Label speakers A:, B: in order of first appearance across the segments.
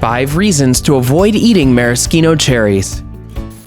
A: 5 reasons to avoid eating maraschino cherries.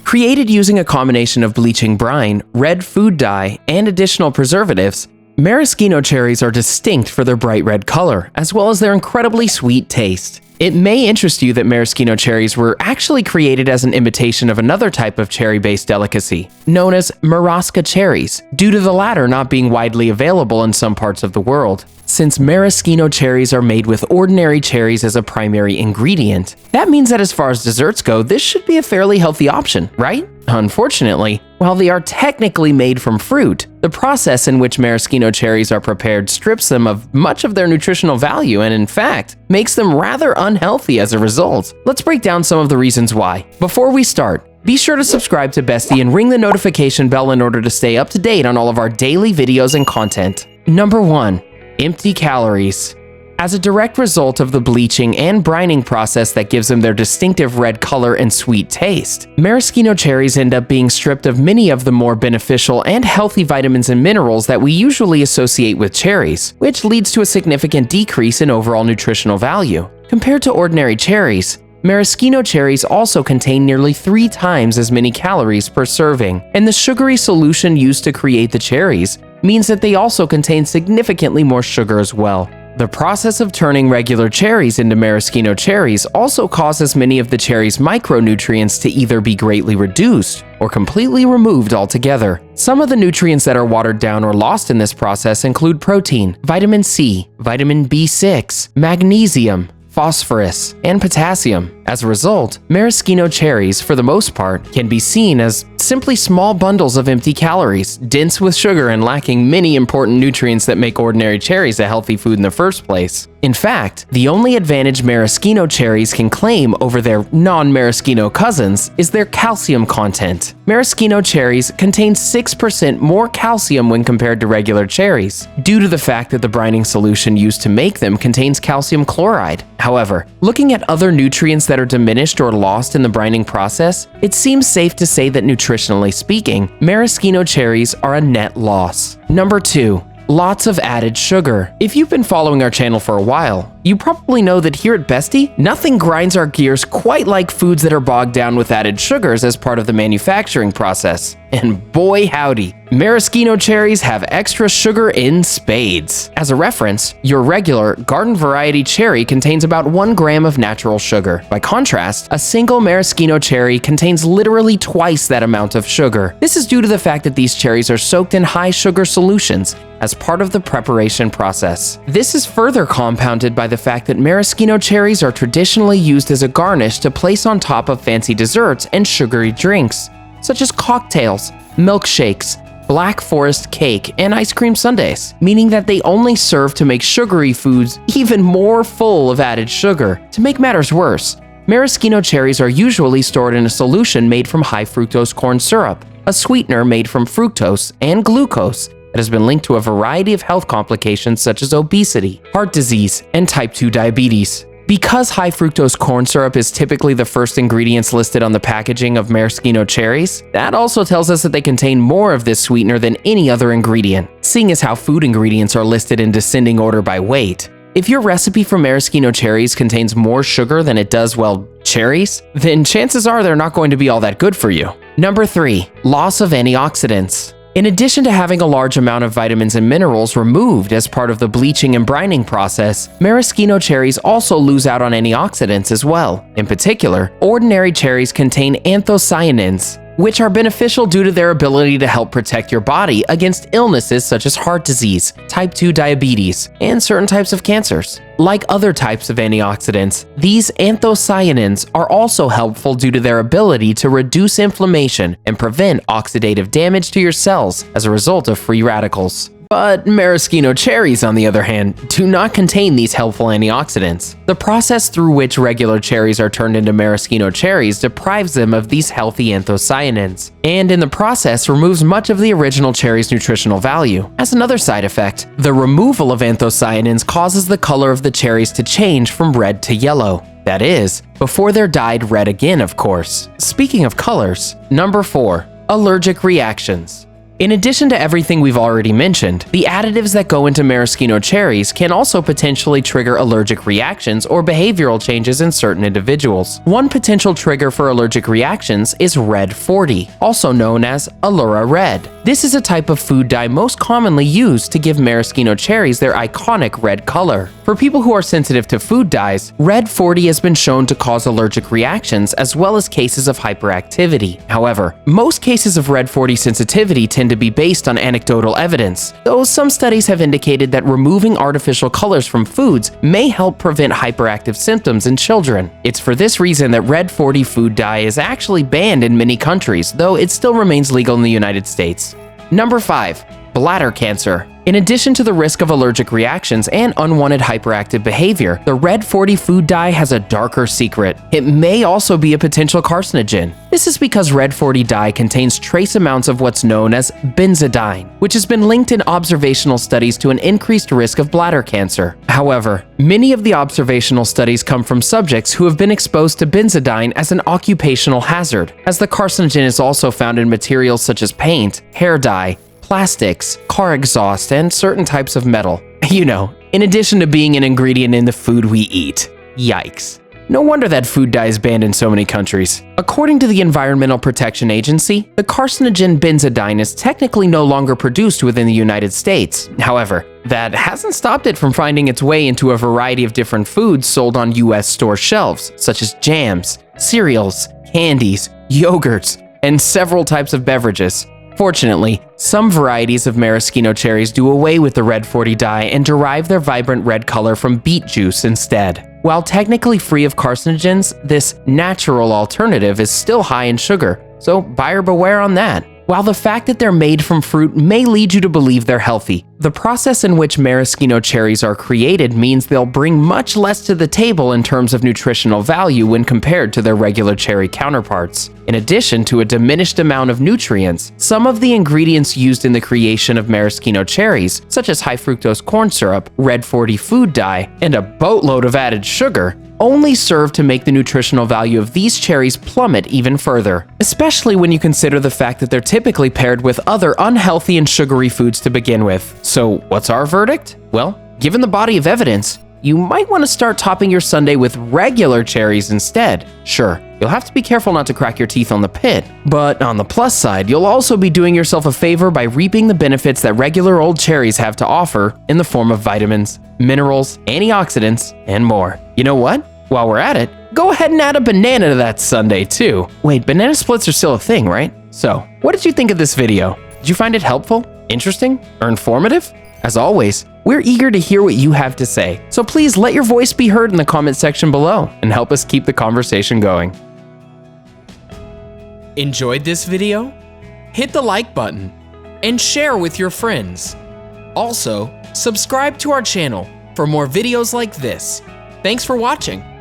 A: Created using a combination of bleaching brine, red food dye, and additional preservatives, maraschino cherries are distinct for their bright red color, as well as their incredibly sweet taste. It may interest you that maraschino cherries were actually created as an imitation of another type of cherry-based delicacy, known as marasca cherries, due to the latter not being widely available in some parts of the world. Since maraschino cherries are made with ordinary cherries as a primary ingredient, that means that as far as desserts go, this should be a fairly healthy option, right? Unfortunately, while they are technically made from fruit, the process in which maraschino cherries are prepared strips them of much of their nutritional value and, in fact, makes them rather unhealthy as a result. Let's break down some of the reasons why. Before we start, be sure to subscribe to Bestie and ring the notification bell in order to stay up to date on all of our daily videos and content. Number 1. Empty calories. As a direct result of the bleaching and brining process that gives them their distinctive red color and sweet taste, maraschino cherries end up being stripped of many of the more beneficial and healthy vitamins and minerals that we usually associate with cherries, which leads to a significant decrease in overall nutritional value. Compared to ordinary cherries, maraschino cherries also contain nearly 3 times as many calories per serving, and the sugary solution used to create the cherries means that they also contain significantly more sugar as well. The process of turning regular cherries into maraschino cherries also causes many of the cherry's micronutrients to either be greatly reduced or completely removed altogether. Some of the nutrients that are watered down or lost in this process include protein, vitamin C, vitamin B6, magnesium, phosphorus, and potassium. As a result, maraschino cherries, for the most part, can be seen as simply small bundles of empty calories, dense with sugar and lacking many important nutrients that make ordinary cherries a healthy food in the first place. In fact, the only advantage maraschino cherries can claim over their non-maraschino cousins is their calcium content. Maraschino cherries contain 6% more calcium when compared to regular cherries, due to the fact that the brining solution used to make them contains calcium chloride. However, looking at other nutrients that are diminished or lost in the brining process, it seems safe to say that nutritionally speaking, maraschino cherries are a net loss. Number 2. Lots of added sugar. If you've been following our channel for a while, you probably know that here at Bestie, nothing grinds our gears quite like foods that are bogged down with added sugars as part of the manufacturing process. And boy howdy, maraschino cherries have extra sugar in spades. As a reference, your regular garden variety cherry contains about 1 gram of natural sugar. By contrast, a single maraschino cherry contains literally twice that amount of sugar. This is due to the fact that these cherries are soaked in high sugar solutions as part of the preparation process. This is further compounded by the fact that maraschino cherries are traditionally used as a garnish to place on top of fancy desserts and sugary drinks, such as cocktails, milkshakes, Black Forest cake, and ice cream sundaes, meaning that they only serve to make sugary foods even more full of added sugar. To make matters worse, maraschino cherries are usually stored in a solution made from high fructose corn syrup, a sweetener made from fructose and glucose that has been linked to a variety of health complications such as obesity, heart disease, and type 2 diabetes. Because high fructose corn syrup is typically the first ingredients listed on the packaging of maraschino cherries, that also tells us that they contain more of this sweetener than any other ingredient, seeing as how food ingredients are listed in descending order by weight. If your recipe for maraschino cherries contains more sugar than it does, well, cherries, then chances are they're not going to be all that good for you. Number 3. Loss of antioxidants. In addition to having a large amount of vitamins and minerals removed as part of the bleaching and brining process, maraschino cherries also lose out on antioxidants as well. In particular, ordinary cherries contain anthocyanins, which are beneficial due to their ability to help protect your body against illnesses such as heart disease, type 2 diabetes, and certain types of cancers. Like other types of antioxidants, these anthocyanins are also helpful due to their ability to reduce inflammation and prevent oxidative damage to your cells as a result of free radicals. But maraschino cherries, on the other hand, do not contain these helpful antioxidants. The process through which regular cherries are turned into maraschino cherries deprives them of these healthy anthocyanins, and in the process removes much of the original cherry's nutritional value. As another side effect, the removal of anthocyanins causes the color of the cherries to change from red to yellow. That is, before they're dyed red again, of course. Speaking of colors, number 4. Allergic reactions. In addition to everything we've already mentioned, the additives that go into maraschino cherries can also potentially trigger allergic reactions or behavioral changes in certain individuals. One potential trigger for allergic reactions is Red 40, also known as Allura Red. This is a type of food dye most commonly used to give maraschino cherries their iconic red color. For people who are sensitive to food dyes, Red 40 has been shown to cause allergic reactions as well as cases of hyperactivity. However, most cases of Red 40 sensitivity tend to be based on anecdotal evidence, though some studies have indicated that removing artificial colors from foods may help prevent hyperactive symptoms in children. It's for this reason that Red 40 food dye is actually banned in many countries, though it still remains legal in the United States. Number 5. Bladder cancer. In addition to the risk of allergic reactions and unwanted hyperactive behavior, the Red 40 food dye has a darker secret. It may also be a potential carcinogen. This is because Red 40 dye contains trace amounts of what's known as benzodiene, which has been linked in observational studies to an increased risk of bladder cancer. However, many of the observational studies come from subjects who have been exposed to benzodiene as an occupational hazard, as the carcinogen is also found in materials such as paint, hair dye, plastics, car exhaust, and certain types of metal. You know, in addition to being an ingredient in the food we eat. Yikes. No wonder that food dye is banned in so many countries. According to the Environmental Protection Agency, the carcinogen benzodiene is technically no longer produced within the United States. However, that hasn't stopped it from finding its way into a variety of different foods sold on US store shelves, such as jams, cereals, candies, yogurts, and several types of beverages. Fortunately, some varieties of maraschino cherries do away with the Red 40 dye and derive their vibrant red color from beet juice instead. While technically free of carcinogens, this natural alternative is still high in sugar, so buyer beware on that. While the fact that they're made from fruit may lead you to believe they're healthy, the process in which maraschino cherries are created means they'll bring much less to the table in terms of nutritional value when compared to their regular cherry counterparts. In addition to a diminished amount of nutrients, some of the ingredients used in the creation of maraschino cherries, such as high fructose corn syrup, Red 40 food dye, and a boatload of added sugar, only serve to make the nutritional value of these cherries plummet even further, especially when you consider the fact that they're typically paired with other unhealthy and sugary foods to begin with. So what's our verdict? Well, given the body of evidence, you might want to start topping your sundae with regular cherries instead. Sure, you'll have to be careful not to crack your teeth on the pit, but on the plus side, you'll also be doing yourself a favor by reaping the benefits that regular old cherries have to offer in the form of vitamins, minerals, antioxidants, and more. You know what? While we're at it, go ahead and add a banana to that sundae too. Wait, banana splits are still a thing, right? So, what did you think of this video? Did you find it helpful, interesting, or informative? As always, we're eager to hear what you have to say, so please let your voice be heard in the comment section below and help us keep the conversation going. Enjoyed this video? Hit the like button and share with your friends. Also, subscribe to our channel for more videos like this. Thanks for watching.